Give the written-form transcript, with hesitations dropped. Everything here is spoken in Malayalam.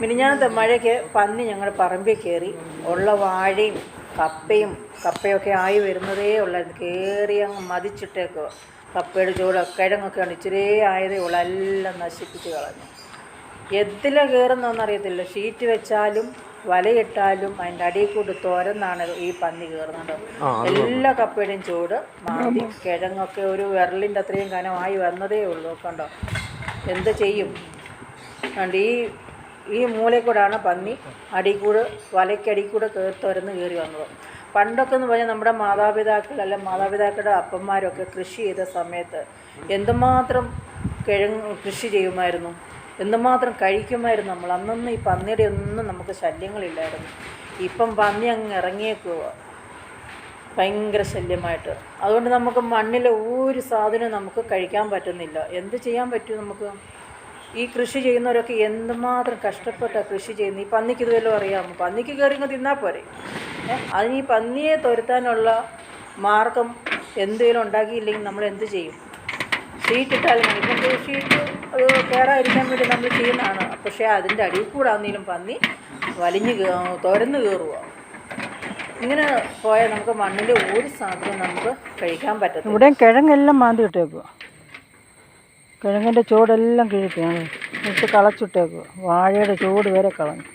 മിനിഞ്ഞാന്നത്തെ മഴയ്ക്ക് പന്നി ഞങ്ങളുടെ പറമ്പിൽ കയറി. ഉള്ള വാഴയും കപ്പയൊക്കെ ആയി വരുന്നതേ ഉള്ളായിരുന്നു. കയറി അങ്ങ് മതിച്ചിട്ടേക്കോ. കപ്പയുടെ ചൂട് കിഴങ്ങൊക്കെയാണ് ഇച്ചിരി ആയതേ ഉള്ളൂ, എല്ലാം നശിപ്പിച്ച് കളഞ്ഞു. എന്തിലാണ് കയറുന്നതെന്നറിയത്തില്ല. ഷീറ്റ് വെച്ചാലും വലയിട്ടാലും അതിൻ്റെ അടിയിൽ കൂടി തുരന്നാണ് ഈ പന്നി കയറുന്നത്. എല്ലാ കപ്പയുടെയും ചൂട് മാന്തി കിഴങ്ങൊക്കെ ഒരു വിരലിൻ്റെ അത്രയും കനമായി വന്നതേ ഉള്ളൂ. കണ്ടോ എന്ത് ചെയ്യും. അതുകൊണ്ട് ഈ മൂലയിൽ കൂടാണ് പന്നി വലയ്ക്കടിയിൽ കൂടെ തുരന്ന് കയറി വന്നത്. പണ്ടൊക്കെ എന്ന് പറഞ്ഞാൽ നമ്മുടെ മാതാപിതാക്കളുടെ അപ്പന്മാരൊക്കെ കൃഷി ചെയ്ത സമയത്ത് എന്തുമാത്രം കൃഷി ചെയ്യുമായിരുന്നു, എന്തുമാത്രം കഴിക്കുമായിരുന്നു നമ്മൾ. അന്നൊന്നും ഈ പന്നിയുടെ ഒന്നും നമുക്ക് ശല്യങ്ങളില്ലായിരുന്നു. ഇപ്പം പന്നി അങ്ങ് ഇറങ്ങിയേക്കുക ഭയങ്കര ശല്യമായിട്ട്. അതുകൊണ്ട് നമുക്ക് മണ്ണിലെ ഒരു സാധനവും നമുക്ക് കഴിക്കാൻ പറ്റുന്നില്ല. എന്ത് ചെയ്യാൻ പറ്റും നമുക്ക്? ഈ കൃഷി ചെയ്യുന്നവരൊക്കെ എന്തുമാത്രം കഷ്ടപ്പെട്ടാണ് കൃഷി ചെയ്യുന്നത്. ഈ പന്നിക്ക് ഇത് വല്ലതും അറിയാമോ? പന്നിക്ക് കയറി ഇങ്ങ് തിന്നാൽ പോരെ. അതിന് ഈ പന്നിയെ തുരത്താനുള്ള മാർഗം എന്തെങ്കിലും ഉണ്ടാക്കിയില്ലെങ്കിൽ നമ്മൾ എന്ത് ചെയ്യും? ഷീറ്റ് ഇട്ടാലും മതി. ഇപ്പം ഷീറ്റ് കയറാതിരിക്കാൻ വേണ്ടി നമ്മൾ ചെയ്യുന്നതാണ്. പക്ഷേ അതിൻ്റെ അടിയിൽ കൂടാണെങ്കിലും പന്നി തുരന്ന് കയറുക. ഇങ്ങനെ പോയാൽ നമുക്ക് മണ്ണിൻ്റെ ഒരു സാധനം നമുക്ക് കഴിക്കാൻ പറ്റത്തില്ല. ഇവിടെ കിഴങ്ങെല്ലാം മാന്തി ഇട്ടേക്കുക. കിഴങ്ങിൻ്റെ ചൂടെല്ലാം കിഴിക്കുകയാണ് ഇട്ട് കളച്ചിട്ടേക്കുക. വാഴയുടെ ചൂട് വരെ കളഞ്ഞു.